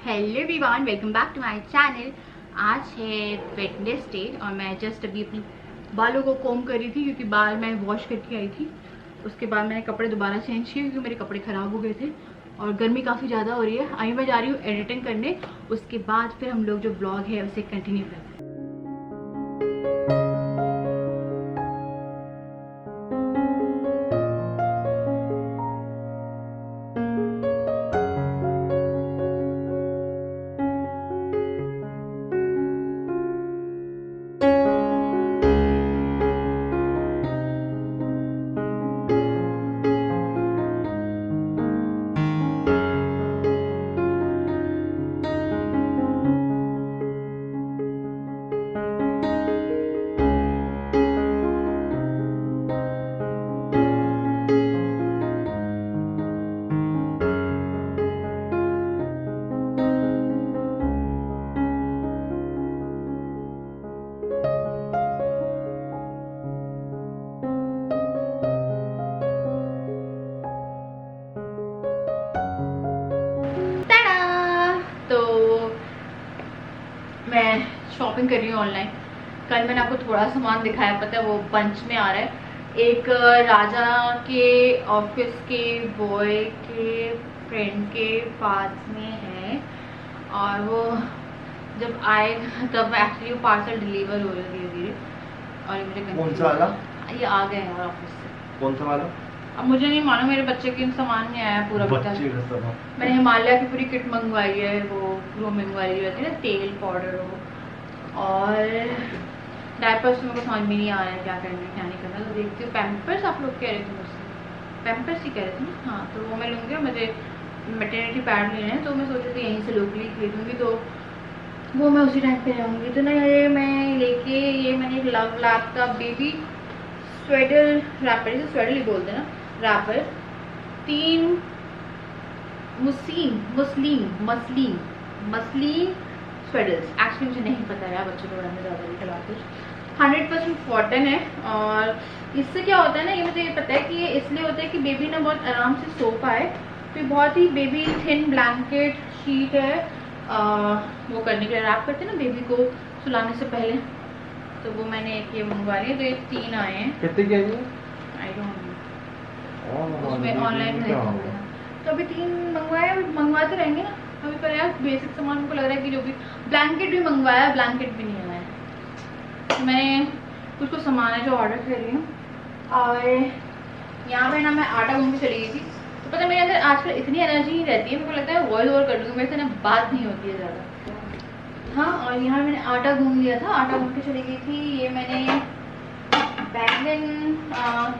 Hello everyone, welcome back to my channel. आज है Wednesday और मैं जस्ट अभी अपनी बालों को कोम कर रही थी क्योंकि बाल मैं वॉश करके आई थी। उसके बाद मैंने कपड़े दोबारा चेंज किए क्योंकि मेरे कपड़े ख़राब हो गए थे और गर्मी काफ़ी ज़्यादा हो रही है। अभी मैं जा रही हूँ एडिटिंग करने, उसके बाद फिर हम लोग जो ब्लॉग है उसे कंटिन्यू करते हैं। तो मैं शॉपिंग कर रही हूँ ऑनलाइन। कल मैंने आपको थोड़ा सामान दिखाया, पता है वो बंच में आ रहा है। एक राजा के ऑफिस के बॉय के फ्रेंड के पास में है और वो जब आएगा तब एक्चुअली वो पार्सल डिलीवर हो रहा है धीरे धीरे। और ये मुझे कौन सा वाला? ये आ गया है ऑफिस से। कौन सा वाला? अब मुझे नहीं मालूम, मेरे बच्चे के सामान नहीं आया पूरा। बच्चे का सामान मैंने हिमालय की पूरी किट मंगवाई है, वो ग्रूमिंग वाली जो रहती है ना, तेल पाउडर हो, और डायपर्स मेरे को समझ में नहीं आ रहा है क्या करना है क्या नहीं करना। तो देखती हूँ। पैम्पर्स आप लोग कह रहे थे मुझसे, पैम्पर्स ही कह रहे थे ना? हाँ, तो वो मैं लूँगी। मुझे मैटरनिटी पैड लेने हैं तो मैं सोच रही थी यहीं से लोकली खरीदूँगी, तो वो मैं उसी टाइम पे जाऊँगी। तो ना ये मैं लेके, ये मैंने एक लव लैब का बेबी स्वेटर रैपर, इसे स्वेटर ही बोलते हैं ना, रैपर 3 मसलिन स्वेटर्स। एक्चुअली मुझे नहीं पता है, बच्चों को बनाने ज़्यादा नहीं चला कुछ। 100% कॉटन है और इससे क्या होता है ना, ये मुझे ये पता है कि ये इसलिए होता है कि बेबी ना बहुत आराम से सो पाए। तो ये बहुत ही बेबी थिन ब्लैंकेट शीट है, वो करने के लिए रैप करते हैं ना बेबी को सुलाने से पहले। तो वो मैंने एक ये मंगवा लिया। तो ये 3 आए हैं। कितने की है? आई डोंट नो, उसमें ऑनलाइन है। तो अभी 3 मंगवाए, अभी मंगवाते रहेंगे ना। अभी पर यार बेसिक सामान मुझको लग रहा है कि जो भी ब्लैंकेट भी मंगवाया, ब्लैंकेट भी नहीं आया है। तो मैंने कुछ कुछ सामान है जो ऑर्डर कर रही हूँ। और यहाँ पे ना मैं आटा गूंद के चली गई थी। तो पता है मेरे अंदर आजकल इतनी एनर्जी नहीं रहती है, मेरे को लगता है वॉइस ओवर कर लूँगी, मेरे से ना बात नहीं होती है ज़्यादा। हाँ, और यहाँ मैंने आटा गूंद लिया था, आटा गूंद के चली गई थी। ये मैंने बैंगन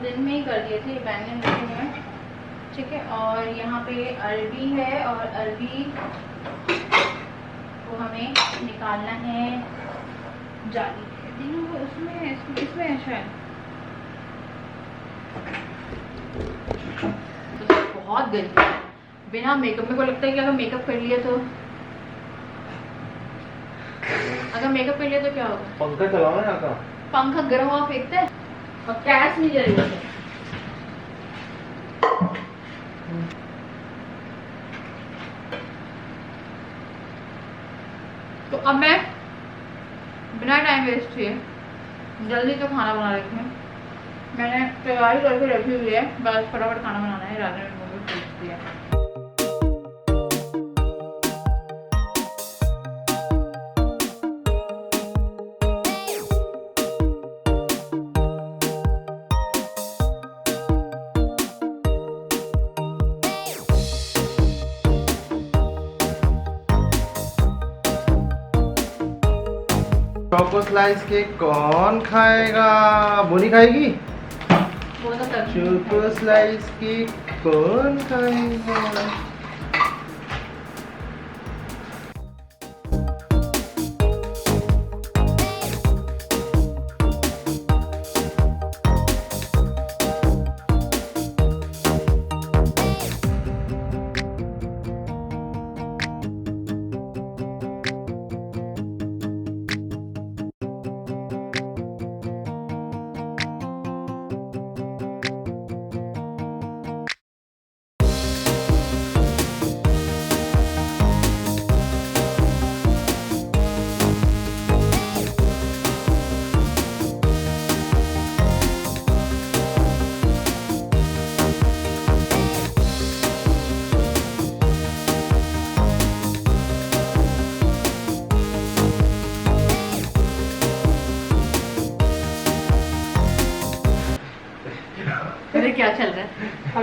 दिन में ही कर दिए थे, बैंगन रखे हुए हैं, ठीक है। और यहाँ पे अरबी है और अरबी को हमें निकालना है जाली के। उसमें इसमें है शायद। तो बहुत गर्मी है बिना मेकअप। मेरे को लगता है कि अगर मेकअप कर लिया तो क्या होगा? पंखा चलाओ ना का। पंखा गर्म हवा फेंकता है और गैस नहीं जल रही है। तो अब मैं बिना टाइम वेस्ट किए जल्दी से खाना बना रही हूँ। मैंने तैयारी करके रखी हुई है, बस फटाफट खाना बनाना है। राजा ने मम्मी पूछती है। चोको स्लाइस केक कौन खाएगा? बोली खाएगी? वो तो कर चोको स्लाइस केक कौन खाएगा?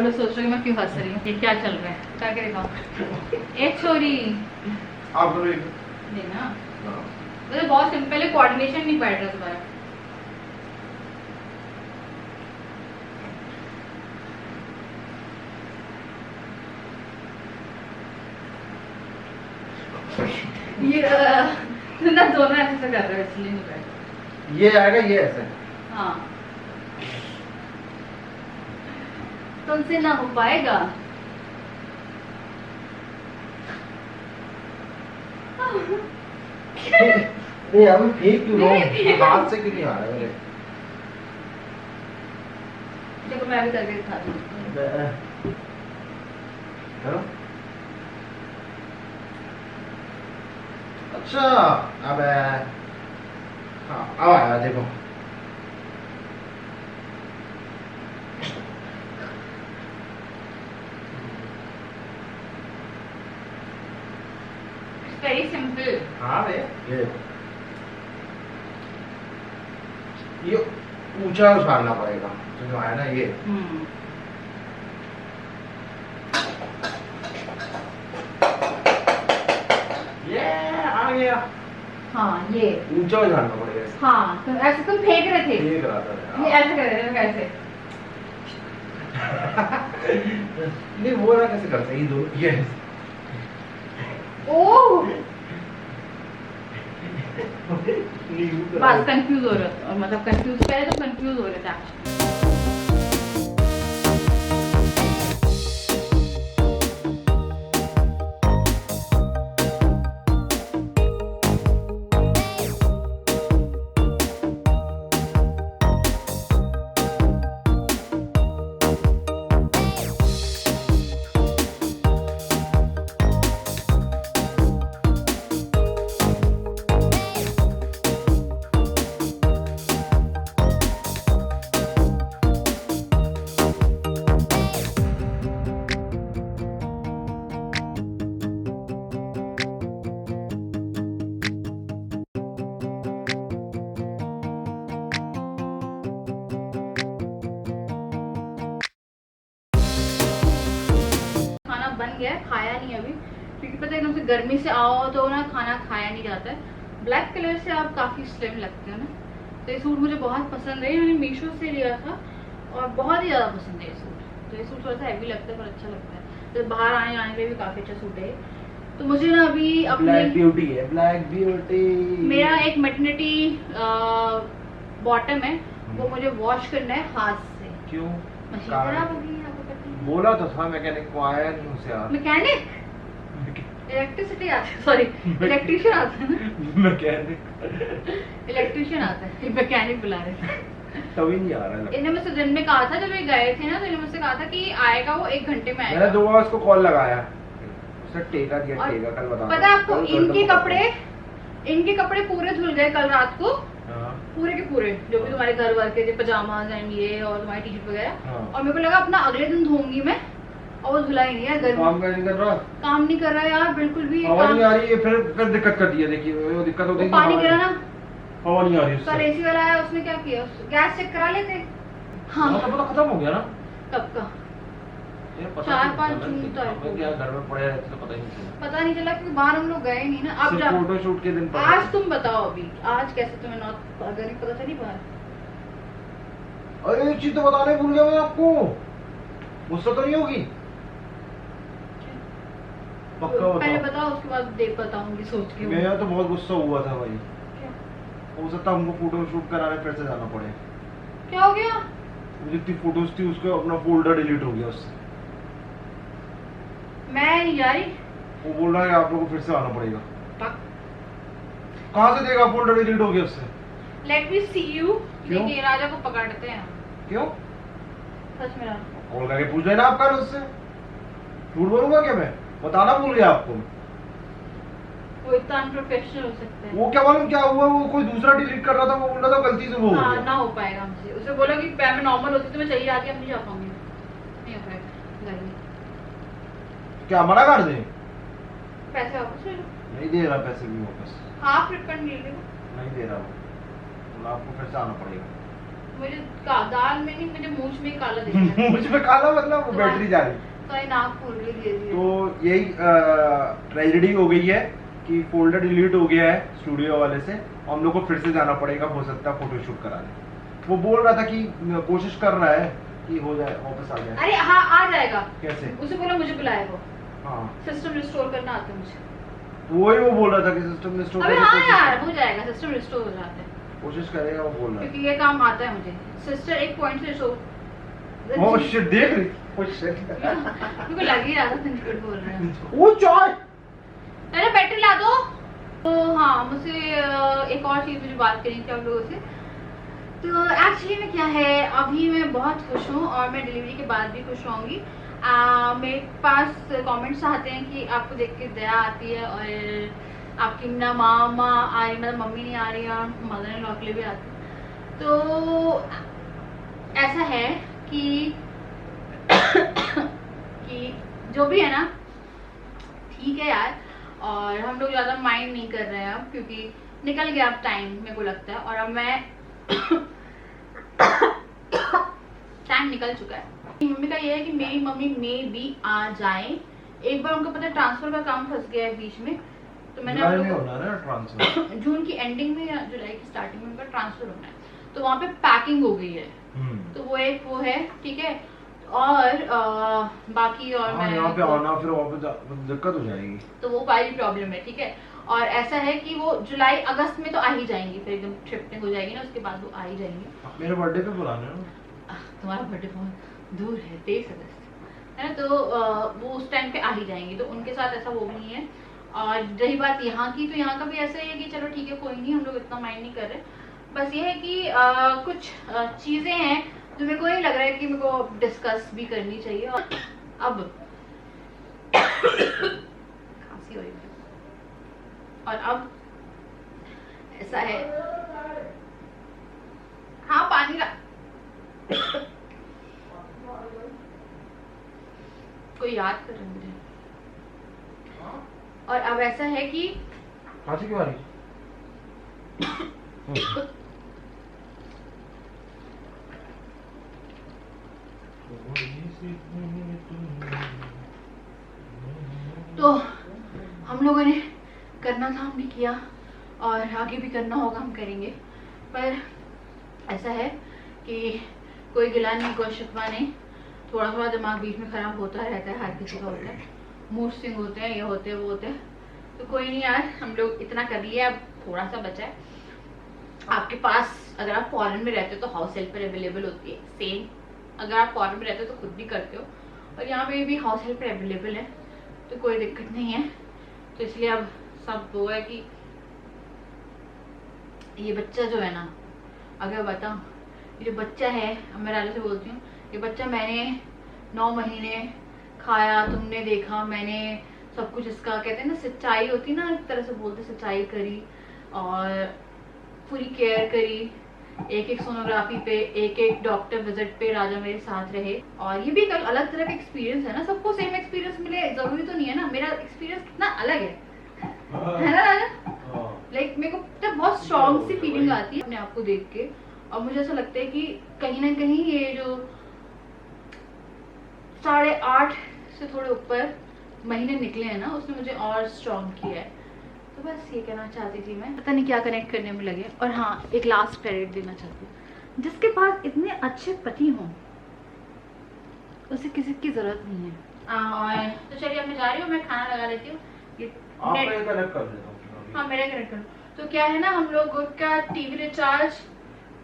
और लोग सोच रहे हैं मैं क्यों हंस रही हूँ, ये क्या चल रहा है, क्या क्या दिखाऊं। एक छोरी आप करो एक। देना, वैसे बहुत सिंपल है, कोऑर्डिनेशन नहीं बैठ रहा तुम्हारा। ये ना दोनों ऐसे से कर रहे हो इसलिए नहीं बैठ। ये आएगा ये ऐसे। हाँ तुमसे ना हो पाएगा। नहीं अभी फेंक क्यों रहा नहीं, हूँ? हाथ से क्यों नहीं आ रहा है मेरे? देखो मैं भी करके दिखाती हूँ। हेलो अच्छा अब हाँ अब आया देखो। Very simple. हाँ रे ये ऊंचा उछालना पड़ेगा जो आया ना ये। ये आ गया। हाँ ये ऊंचा उछालना पड़ेगा इसे। हाँ तो ऐसे तुम फेंक रहे थे, ये करा था ये ऐसे कर रहे थे कैसे। नहीं वो ना कैसे करते हैं ये दोनों ये ओह नहीं, यूं करा। बस कंफ्यूज हो रहा था, और मतलब कंफ्यूज पहले तो कंफ्यूज हो रहे थे। बन गया है, खाया नहीं अभी क्योंकि पता है एकदम से गर्मी से आओ तो ना खाना खाया नहीं जाता है। ब्लैक कलर से आप काफ़ी स्लिम लगते हो ना, तो ये सूट मुझे बहुत पसंद है, मैंने मीशो से लिया था और बहुत ही ज़्यादा पसंद है ये सूट। तो ये सूट थोड़ा सा हैवी लगता है पर अच्छा लगता है, तो बाहर आने जाने के लिए भी काफ़ी अच्छा सूट है। तो मुझे ना अभी अपने ब्लैक ब्यूटी है, ब्लैक ब्यूटी। मेरा एक मैटरनिटी बॉटम है, वो मुझे वॉश करना है हाथ से। क्यों? मशीन खराब हो गई है, आपको पता है। बोला तो था मैकेनिक को, आया नहीं उसे यार। मैकेनिक इलेक्ट्रिसिटी आता है, सॉरी इलेक्ट्रिशियन आता है ना। मैकेनिक इलेक्ट्रिशियन आता है, मैकेनिक बुला रहे थे। तभी नहीं आ रहा है। इन्हें मुझसे दिन में कहा था जब ये गए थे ना, तो इन्हें मुझसे कहा था कि आएगा वो 1 घंटे में आएगा। मैंने 2 बार उसको कॉल लगाया, उसने टेका दिया, और टेका कल बता। पता है आपको इनके कपड़े पूरे धुल गए कल रात को, पूरे के पूरे जो भी तुम्हारे घर वर के पजामाज एंड ये और तुम्हारी टी शर्ट वगैरह। और मेरे को लगा अपना अगले दिन धोऊंगी मैं, और वो धुला ही नहीं है। काम नहीं कर रहा, काम नहीं कर रहा यार बिल्कुल भी। हवा नहीं आ रही है, फिर दिक्कत कर दी है। देखिए वो दिक्कत होती है, पानी गिरा ना, हवा नहीं आ रही कल एसी वाला आया, उसने क्या किया, गैस चेक करा लेते। हाँ तो पता खत्म हो गया ना कब का, 4-5 जून तक क्या घर में पड़े रहते तो पता ही नहीं चला। पता नहीं चला क्योंकि बाहर हम लोग गए नहीं ना। अब जब फोटो शूट के दिन आज तुम बताओ अभी आज कैसे तुम्हें नॉर्थ अगर नहीं पता चली बाहर। अरे एक चीज तो बताने भूल गया मैं आपको, गुस्सा तो नहीं होगी? पक्का पहले बताओ। बताओ उसके बाद देख बताऊंगी सोच के। मेरा तो बहुत गुस्सा हुआ था भाई, क्या हो सकता हमको फोटो शूट कराने फिर से जाना पड़े। क्या हो गया? जितनी फोटोज थी उसका अपना फोल्डर डिलीट हो गया उससे। मैं नहीं जा रही। वो बोल रहा है आप लोगों को फिर से आना पड़ेगा। पक कहाँ से देगा, फोल्डर डिलीट हो गया उससे। Let me see you. क्यों? देखिए राजा को पकड़ते हैं क्यों? सच में। कॉल करके पूछ लेना आप कल उससे। झूठ बोलूंगा क्या मैं? बताना भूल गया आपको। वो इतना अनप्रोफेशनल हो सकता है। वो क्या मालूम क्या हुआ, वो कोई दूसरा डिलीट कर रहा था, वो बोल रहा था गलती से वो हो हाँ गया। ना हो पाएगा हमसे। उसे बोला कि मैं नॉर्मल होती तो मैं चली जाती, अब नहीं जा पाऊंगी, नहीं हो पाएगा। घर में क्या मना कर दे? पैसे वापस ले लो। नहीं दे रहा पैसे भी वापस, हाफ रिफंड ले लो। नहीं दे रहा वो, बोला आपको फिर से आना पड़ेगा। मुझे दाल में नहीं, मुझे मूंछ में ही काला दिख रहा है। मुझ पे काला मतलब वो बैटरी जा रही। तो नाक फूल रही है। तो यही ट्रेजेडी हो गई है कि फोल्डर डिलीट हो गया है स्टूडियो वाले से, और हम लोग को फिर से जाना पड़ेगा, हो सकता है फोटोशूट कराने। वो बोल रहा था कि कोशिश कर रहा है कि हो जाए, वापस आ जाए। अरे हाँ, आ जाएगा। कैसे? उसे बोला मुझे बुलाए वो। हाँ, सिस्टम रिस्टोर करना आता है मुझे। वही वो बोल रहा था कि सिस्टम रिस्टोर अबे हाँ यार, हो जाएगा, सिस्टम रिस्टोर हो जाता है। कोशिश करेगा, वो बोल रहा है। क्योंकि ये काम आता है मुझे। सिस्टर एक पॉइंट से शो। ओह शिट, देख रही। ओह शिट, मेरे को लग ही रहा था तुम झूठ बोल रहे हो। वो चाय। अरे बैटरी ला दो। तो हाँ, मुझसे एक और चीज मुझे बात करनी थी आप लोगों से। तो एक्चुअली में क्या है, अभी मैं बहुत खुश हूँ और मैं डिलीवरी के बाद भी खुश रहूँगी। मेरे पास कमेंट्स आते हैं कि आपको देख के दया आती है और आपकी ना मामा आ रही, मतलब मम्मी नहीं आ रही और मदर इन लॉ के लिए भी आती है। तो ऐसा है कि कि जो भी है ना, ठीक है यार, और हम लोग ज़्यादा माइंड नहीं कर रहे हैं अब, क्योंकि निकल गया अब टाइम, मेरे को लगता है। और अब मैं टाइम निकल चुका है। मम्मी का ये है कि मेरी मम्मी में भी आ जाए। एक बार उनको पता है ट्रांसफर का काम फंस गया है बीच में, तो मैंने जुलाई में होना है ना ट्रांसफर। जून की एंडिंग में या जुलाई की स्टार्टिंग में उनका ट्रांसफर होना है, तो वहाँ पे पैकिंग हो गई है। तो वो एक वो है, ठीक है। और बाकी और मैं यहाँ पे आना फिर वापस दिक्कत हो जाएगी, तो वो वाली प्रॉब्लम है, ठीक है। और ऐसा है कि वो जुलाई अगस्त में तो आ ही जाएंगी, फिर एकदम शिफ्टिंग हो जाएगी ना, उसके बाद वो आ ही जाएंगी। मेरे बर्थडे पे बुलाना है। तुम्हारा बर्थडे बहुत दूर है, 23 अगस्त है ना, तो वो उस टाइम पे आ ही जाएंगी, तो उनके साथ ऐसा वो भी नहीं है। और रही बात यहाँ की, तो यहाँ का भी ऐसा ही है कि चलो ठीक है, कोई नहीं, हम लोग इतना माइंड नहीं कर रहे। बस ये है कि कुछ चीज़ें हैं जो मेरे को नहीं लग रहा है कि मेरे को डिस्कस भी करनी चाहिए। और अब खांसी हो रही है, और अब ऐसा है, हाँ पानी ला। कोई याद कर रहा है मुझे। और अब ऐसा है कि खांसी क्यों आ रही? तो हम लोगों ने करना था, हमने किया, और आगे भी करना होगा, हम करेंगे। पर ऐसा है कि कोई गिला नहीं, कोई शिकवा नहीं, थोड़ा थोड़ा दिमाग बीच में खराब होता रहता है, हर किसी का होता है, मूड स्विंग होते हैं, ये होते हैं वो होते हैं। तो कोई नहीं यार, हम लोग इतना कर लिया, अब थोड़ा सा बचा है। आपके पास अगर आप फॉरेन में रहते हो तो हाउस हेल्पर अवेलेबल होती है, सेम अगर आप फॉरेन में रहते हो तो खुद भी करते हो, और यहाँ पे भी हाउस हेल्पर अवेलेबल है, तो कोई दिक्कत नहीं है। तो इसलिए अब सब वो है कि ये बच्चा जो है ना, अगर बताऊँ, ये जो बच्चा है, मैं राजा से बोलती हूँ, ये बच्चा मैंने 9 महीने खाया, तुमने देखा, मैंने सब कुछ, इसका कहते हैं ना सच्चाई होती ना, एक तरह से बोलते, सच्चाई करी और पूरी केयर करी। एक एक सोनोग्राफी पे, एक एक डॉक्टर विजिट पे राजा मेरे साथ रहे। और ये भी एक अलग तरह का एक्सपीरियंस है ना, सबको सेम एक्सपीरियंस मिले जरूरी तो नहीं है ना। मेरा एक्सपीरियंस कितना अलग है ना राजा? लाइक मेरे को तब बहुत स्ट्रॉन्ग सी फीलिंग आती है अपने आप को देख के, और मुझे ऐसा लगता है कि कहीं ना कहीं ये जो 8.5 से थोड़े ऊपर महीने निकले हैं ना, उसने मुझे और स्ट्रॉन्ग किया है। तो बस ये कहना चाहती थी मैं, पता नहीं क्या कनेक्ट करने में लगे। और हाँ, एक लास्ट क्रेडिट देना चाहती हूँ, जिसके पास इतने अच्छे पति हों उसे किसी की जरूरत नहीं है। तो चलिए अब मैं जा रही हूँ, मैं खाना लगा लेती हूँ। कनेक्ट कर देता हूँ। हाँ मेरा कनेक्ट करो। तो क्या है ना, हम लोग का टीवी रिचार्ज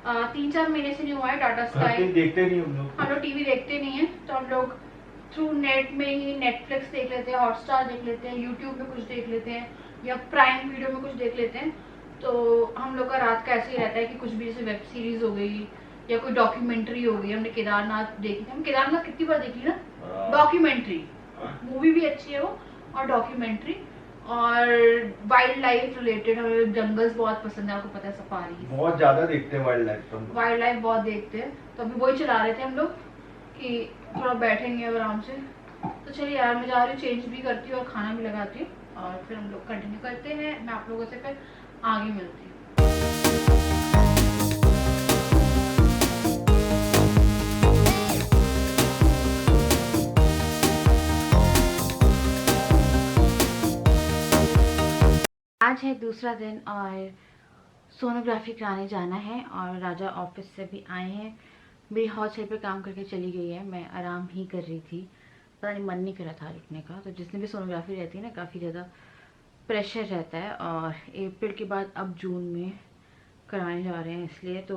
3-4 महीने से नहीं हुआ है, टाटा स्काई देखते नहीं हम लोग टीवी देखते नहीं है, तो हम लोग थ्रू नेट में ही नेटफ्लिक्स देख लेते हैं, हॉटस्टार देख लेते हैं, यूट्यूब में कुछ देख लेते हैं, या प्राइम वीडियो में कुछ देख लेते हैं। तो हम लोग का रात का ऐसे ही रहता है कि कुछ भी, जैसे वेब सीरीज हो गई या कोई डॉक्यूमेंट्री हो गई। हमने केदारनाथ देखी थी, हम केदारनाथ कितनी बार देखी ना, डॉक्यूमेंट्री, मूवी भी अच्छी है वो, और डॉक्यूमेंट्री, और वाइल्ड लाइफ रिलेटेड, हमें जंगल्स बहुत पसंद है, आपको पता है, सफारी बहुत ज्यादा देखते हैं वाइल्ड लाइफ। वाइल्ड लाइफ बहुत देखते हैं, तो अभी वही चला रहे थे हम लोग कि थोड़ा बैठेंगे आराम से। तो चलिए यार, मैं जा रही हूँ, चेंज भी करती हूँ और खाना भी लगाती हूँ, और फिर हम लोग कंटिन्यू करते हैं। मैं आप लोगों से फिर आगे मिलती हूँ। आज है दूसरा दिन और सोनोग्राफी कराने जाना है और राजा ऑफिस से भी आए हैं। मेरी हॉट सेल पे काम करके चली गई है, मैं आराम ही कर रही थी, पता नहीं मन नहीं कर रहा था रुकने का। तो जिसने भी सोनोग्राफी रहती है ना, काफ़ी ज़्यादा प्रेशर रहता है और अप्रैल के बाद अब जून में कराने जा रहे हैं, इसलिए तो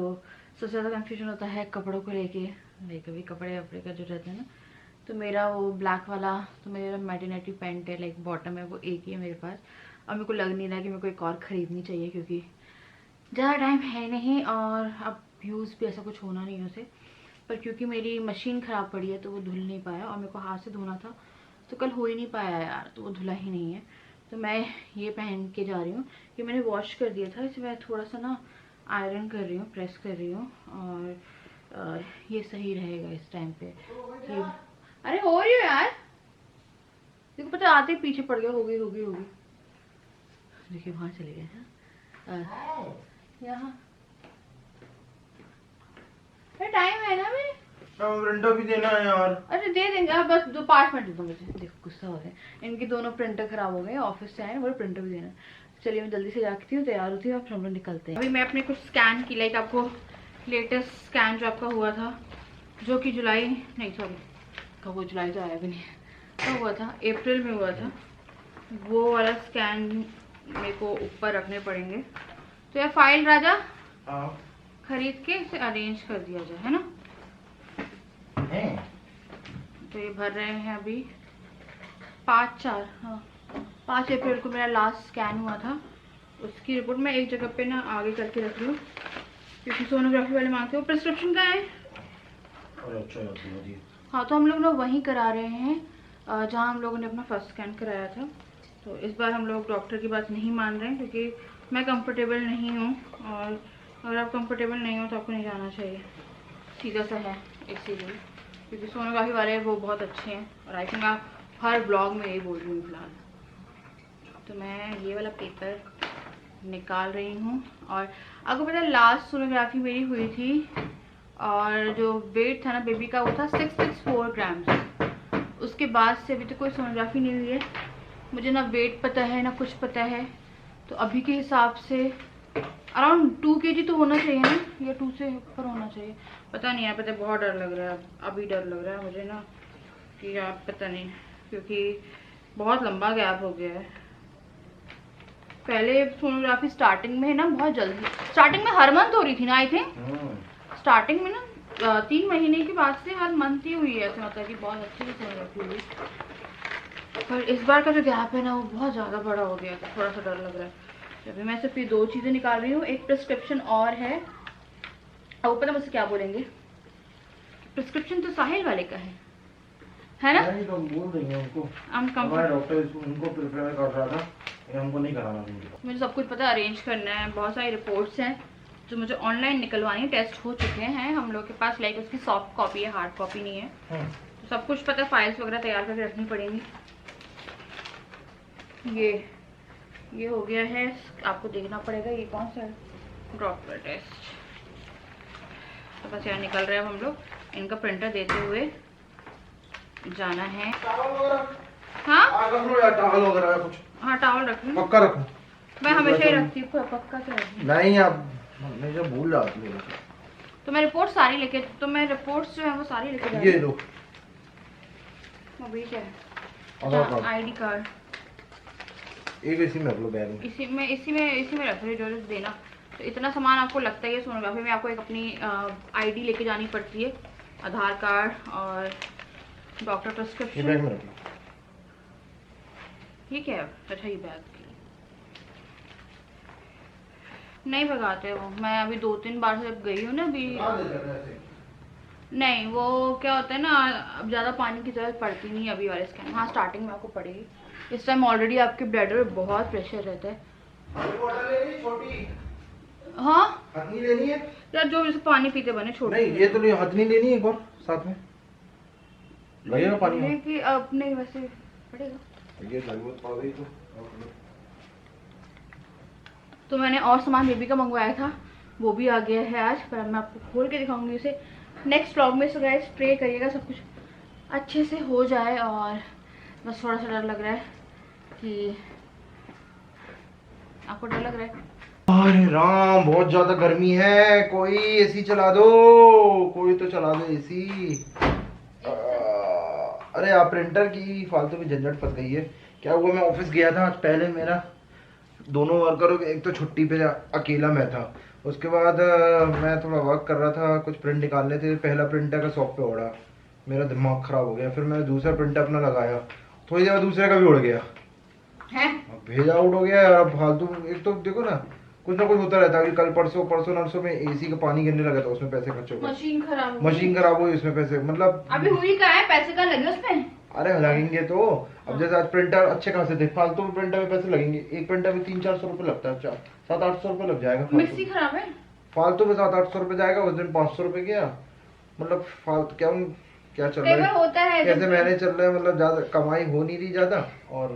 सबसे ज़्यादा कन्फ्यूजन होता है कपड़ों को लेके। कभी कपड़े वपड़े का जो रहता है ना, तो मेरा वो ब्लैक वाला, तो मेरा मैटरनिटी पैंट है, लाइक बॉटम है, वो एक ही है मेरे पास। अब मेरे को लग नहीं रहा कि मेरे को एक और ख़रीदनी चाहिए, क्योंकि ज़्यादा टाइम है नहीं और अब यूज़ भी ऐसा कुछ होना नहीं है उसे। पर क्योंकि मेरी मशीन ख़राब पड़ी है तो वो धुल नहीं पाया और मेरे को हाथ से धोना था, तो कल हो ही नहीं पाया यार, तो वो धुला ही नहीं है। तो मैं ये पहन के जा रही हूँ कि मैंने वॉश कर दिया था, इसे मैं थोड़ा सा ना आयरन कर रही हूँ, प्रेस कर रही हूँ और ये सही रहेगा इस टाइम पे। कि अरे हो रही हो यार, देखो पता आते ही पीछे पड़ गया, हो गई। देखिए वहाँ चले गए हैं यहाँ, टाइम है ना अभी, प्रिंटर भी देना है यार। अरे दे देंगे आप, बस 5 मिनट दे दो मुझे। देखो गुस्सा हो रहे हैं, इनके दोनों प्रिंटर खराब हो गए, ऑफिस से आए ना, वो प्रिंटर भी देना है। चलिए मैं जल्दी से जाती हूँ, तैयार होती हूँ, फिर हम लोग निकलते हैं। अभी मैं अपने कुछ स्कैन की, लाइक आपको लेटेस्ट स्कैन जो आपका हुआ था, जो कि जुलाई नहीं सॉरी कब, वो जुलाई तो आया भी नहीं, कब हुआ था, अप्रैल में हुआ था, वो वाला स्कैन मेरे को ऊपर रखने पड़ेंगे। तो यार फाइल राजा खरीद के इसे अरेंज कर दिया जाए, है ना। तो ये भर रहे हैं अभी 5 अप्रैल को मेरा लास्ट स्कैन हुआ था, उसकी रिपोर्ट मैं एक जगह पे ना आगे करके रख रही हूँ, क्योंकि सोनोग्राफी वाले मांगते हैं। वो प्रिस्क्रिप्शन का है, हाँ, तो हम लोग ना वहीं करा रहे हैं जहाँ हम लोगों ने अपना फर्स्ट स्कैन कराया था। तो इस बार हम लोग डॉक्टर की बात नहीं मान रहे हैं, क्योंकि मैं कंफर्टेबल नहीं हूँ, और अगर आप कंफर्टेबल नहीं हो तो आपको नहीं जाना चाहिए, सीधा सा है इसीलिए। क्योंकि सोनोग्राफी वाले वो बहुत अच्छे हैं, और आई थिंक आप हर ब्लॉग में यही बोल रही हूँ फिलहाल। तो मैं ये वाला पेपर निकाल रही हूँ। और आपको पता है लास्ट सोनोग्राफी मेरी हुई थी और जो वेट था ना बेबी का, वो था 664 ग्राम्स। उसके बाद से अभी तक कोई सोनोग्राफी नहीं हुई है, मुझे ना वेट पता है ना कुछ पता है। तो अभी के हिसाब से अराउंड 2 kg तो होना चाहिए ना, या 2 से ऊपर होना चाहिए, पता नहीं यार। पता है बहुत डर लग रहा है, अभी डर लग रहा है मुझे ना, कि यार पता नहीं, क्योंकि बहुत लंबा गैप हो गया है। पहले सोनोग्राफी स्टार्टिंग में ना बहुत जल्दी, स्टार्टिंग में हर मंथ हो रही थी ना, आई थिंक स्टार्टिंग में ना 3 महीने के बाद से हर मंथ ही हुई है, ऐसे मतलब कि बहुत अच्छी से सोनोग्राफी हुई। पर इस बार का जो गैप है ना वो बहुत ज़्यादा बड़ा हो गया, तो थोड़ा सा डर लग रहा है। अभी मैं सिर्फ ये 2 चीज़ें निकाल रही हूँ, एक प्रिस्क्रिप्शन और है। अब वो पता मुझसे क्या बोलेंगे, प्रिस्क्रिप्शन तो साहिल वाले का है ना। नहीं तो बोल रही हैं उनको, हमारा डॉक्टर उनको प्रिफर कर रहा था, हमको नहीं कराना। मुझे सब कुछ पता अरेंज करना है, बहुत सारी रिपोर्ट्स हैं जो मुझे ऑनलाइन निकलवानी है, टेस्ट हो चुके हैं हम लोग के पास, लाइक उसकी सॉफ्ट कॉपी है, हार्ड कॉपी नहीं है। तो सब कुछ पता, फाइल्स वगैरह तैयार करके रखनी पड़ेंगी। ये हो गया है, आपको देखना पड़ेगा ये कौन सा है, ड्रॉपलेट टेस्ट। तो बस यहाँ निकल रहे हैं हम लोग, इनका प्रिंटर देते हुए जाना है। हाँ टावल वगैरह कुछ, हाँ टावल रख लूँ, पक्का रखो। मैं हमेशा ही रखती हूँ, पक्का क्या रखती हूँ। नहीं आप हमेशा भूल जाती हो। तो मैं रिपोर्ट सारी लेके, तो मैं रिपोर्ट्स जो है वो सारी लेके जा रही हूँ। ये दो, अभी क्या आधार कार्ड, है, ID कार्ड, एक इसी में रख लो बैग में। इसी में रख रही जो देना। तो इतना सामान आपको लगता है, सोनोग्राफी में आपको एक अपनी ID लेके जानी पड़ती है, आधार कार्ड और डॉक्टर प्रिस्क्रिप्शन। बैग में रख लो। ये क्या है, अच्छा ये बैग नहीं भगाते वो, मैं अभी 2-3 बार से जब गई हूँ ना अभी, नहीं वो क्या होता है ना, अब ज़्यादा पानी की जरूरत पड़ती नहीं है अभी वाले स्कैन। हाँ स्टार्टिंग में आपको पड़ेगी, इस टाइम ऑलरेडी आपके ब्लडर में बहुत प्रेशर रहता है। हाँ हथनी लेनी है यार, जो जैसे पानी पीते बने छोटे। नहीं ये तो नहीं, हथनी लेनी है एक और साथ में, लगेगा पानी में कि अब नहीं, वैसे पड़ेगा ये जरूरत पड़ गई तो मैंने और सामान बेबी का मंगवाया था, वो भी आ गया है आज, पर मैं आपको खोल के दिखाऊंगी उसे नेक्स्ट व्लॉग में। सो गाइस प्रे करिएगा सब कुछ अच्छे से हो जाए, और बस थोड़ा सा डर लग रहा है कि आपको डर लग रहा है? अरे राम, बहुत ज्यादा गर्मी है, कोई एसी चला दो, कोई तो चला दो एसी। अरे आप प्रिंटर की फालतू में झंझट फंस गई है। क्या हुआ, मैं ऑफिस गया था आज, पहले मेरा दोनों वर्करों के, एक तो छुट्टी पे अकेला मैं था, उसके बाद मैं थोड़ा वर्क कर रहा था, कुछ प्रिंट निकालने थे, पहला प्रिंटर का शॉप पे उड़ा, मेरा दिमाग खराब हो गया। फिर मैं दूसरा प्रिंटर अपना लगाया, थोड़ी देर बाद दूसरे का भी उड़ गया, भेजा आउट हो गया। और अब फालतू, एक तो देखो ना कुछ होता रहता है। कि कल परसों नरसों में एसी का पानी गिरने लगा था, उसमें पैसे खर्च हो गए, मशीन खराब हुई, उसमें पैसे, मतलब अभी हुई क्या है, पैसे का लगे उसमें? अरे लगेंगे तो। अब जैसे आज प्रिंटर अच्छे खासे थे, फालतू में प्रिंटर में पैसे लगेंगे, एक प्रिंटर में 300-400 रुपए लगता है, 700-800 रुपए लग जाएगा मिक्सी खराब है, फालतू में 700-800 रुपए जाएगा। उस दिन 500 रुपए गया, मतलब फालतू। क्या चल रहा है, होता है कैसे मैनेज चल रहा है, मतलब ज्यादा कमाई हो नहीं रही ज्यादा और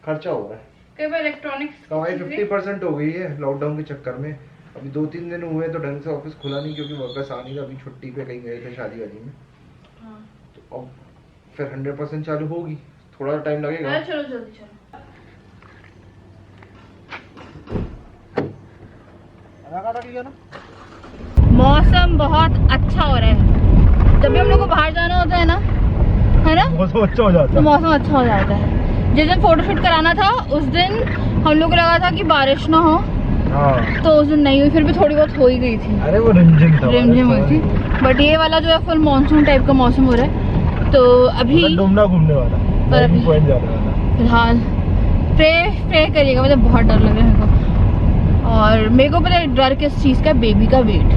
खर्चा हो रहा है। कई बार इलेक्ट्रॉनिक्स कमाई 50% हो गई है लॉकडाउन के चक्कर में। अभी 2-3 दिन हुए तो ढंग से ऑफिस खुला नहीं, क्योंकि वर्कर्स आ नहीं रहे, अभी छुट्टी पे कहीं गए थे शादी वादी में। तो अब फिर 100% चालू होगी, थोड़ा टाइम लगेगा। चलो जल्दी चलो। मौसम बहुत अच्छा हो रहा है, जब भी हम लोग को बाहर जाना होता है ना, है ना, मौसम अच्छा हो जाता है, तो मौसम अच्छा हो जाता है। जिस दिन फोटोशूट कराना था उस दिन हम लोग को लगा था कि बारिश ना हो, तो उस दिन नहीं हुई, फिर भी थोड़ी बहुत हो ही गई थी। अरे वो रिमझिम हुई थी, बट ये वाला जो है फुल मानसून टाइप का मौसम हो रहा है। तो अभी डुमना घूमने वाला, पर अभी फिलहाल प्रे करिएगा, मुझे बहुत डर लग रहा है मेरे को। और मेरे को पता है डर किस चीज़ का, बेबी का वेट,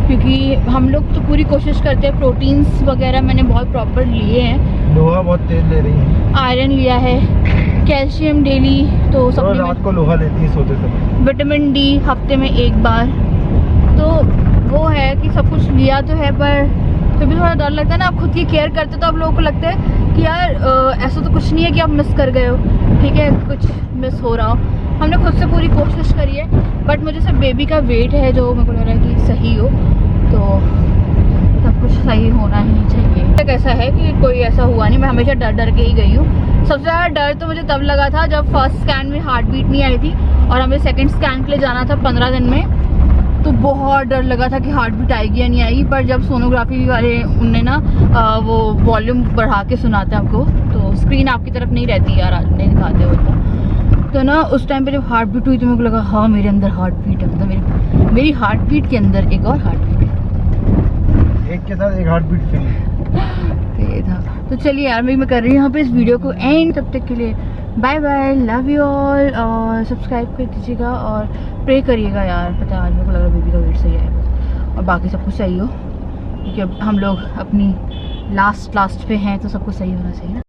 क्योंकि हम लोग तो पूरी कोशिश करते हैं, प्रोटीन्स वगैरह मैंने बहुत प्रॉपर लिए हैं, लोहा बहुत तेज ले रही है, आयरन लिया है, कैल्शियम डेली, तो रात को लोहा लेती है सोते समय, विटामिन डी हफ्ते में 1 बार। तो वो है कि सब कुछ लिया तो है, पर फिर भी थोड़ा डर लगता है ना। आप खुद की केयर करते तो आप लोगों को लगता है कि यार ऐसा तो कुछ नहीं है कि आप मिस कर गए हो, ठीक है, कुछ मिस हो रहा हो। हमने खुद से पूरी कोशिश करी है, बट मुझे सिर्फ बेबी का वेट है जो मेरे को लग रहा है कि सही हो, तो सब कुछ सही होना ही चाहिए। तक ऐसा है कि कोई ऐसा हुआ नहीं, मैं हमेशा डर डर के ही गई हूँ। सबसे ज़्यादा डर तो मुझे तब लगा था जब फर्स्ट स्कैन में हार्ट बीट नहीं आई थी और हमें सेकंड स्कैन के लिए जाना था 15 दिन में, तो बहुत डर लगा था कि हार्ट बीट आएगी या नहीं आएगी। पर जब सोनोग्राफी वाले उनने ना वो वॉल्यूम बढ़ा के सुनाते हैं आपको, तो स्क्रीन आपकी तरफ नहीं रहती यार, आज नहीं दिखाते हो तो ना, उस टाइम पे जब हार्ट बीट हुई तो मेरे को लगा हाँ मेरे अंदर हार्ट बीट है, मतलब मेरी हार्ट बीट के अंदर एक और हार्ट बीट है, एक के साथ एक हार्ट बीट फ्री। ये था। तो चलिए यार, मैं कर रही हूँ यहाँ पे इस वीडियो को एंड। तब तक के लिए bye bye, love you all, और सब्सक्राइब कर दीजिएगा और प्रे करिएगा यार। पता है आज मेरे को लग रहा है बेबी का वेट सही आएगा और बाकी सब कुछ सही हो, क्योंकि अब हम लोग अपनी लास्ट पे हैं, तो सब कुछ सही होना चाहिए ना।